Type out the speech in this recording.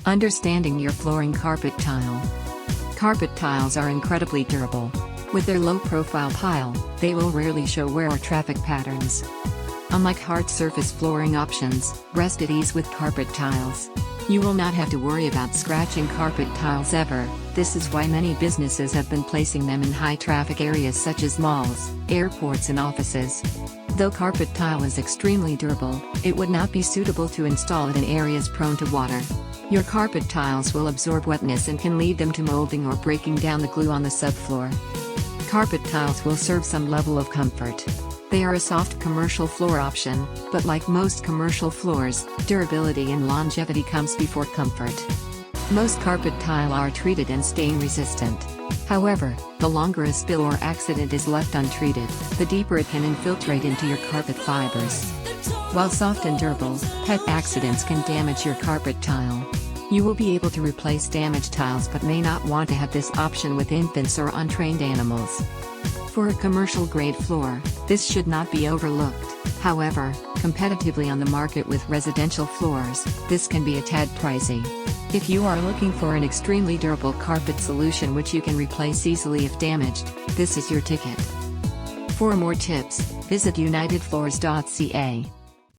Understanding your flooring carpet tile. Carpet tiles are incredibly durable. With their low-profile pile, they will rarely show wear or traffic patterns. Unlike hard surface flooring options, rest at ease with carpet tiles. You will not have to worry about scratching carpet tiles ever. This is why many businesses have been placing them in high-traffic areas such as malls, airports and offices. Though carpet tile is extremely durable, it would not be suitable to install it in areas prone to water. Your carpet tiles will absorb wetness and can lead them to molding or breaking down the glue on the subfloor. Carpet tiles will serve some level of comfort. They are a soft commercial floor option, but like most commercial floors, durability and longevity comes before comfort. Most carpet tile are treated and stain resistant. However, the longer a spill or accident is left untreated, the deeper it can infiltrate into your carpet fibers. While soft and durable, pet accidents can damage your carpet tile. You will be able to replace damaged tiles but may not want to have this option with infants or untrained animals. For a commercial-grade floor, this should not be overlooked. However, competitively on the market with residential floors, this can be a tad pricey. If you are looking for an extremely durable carpet solution which you can replace easily if damaged, this is your ticket. For more tips, visit unitedfloors.ca.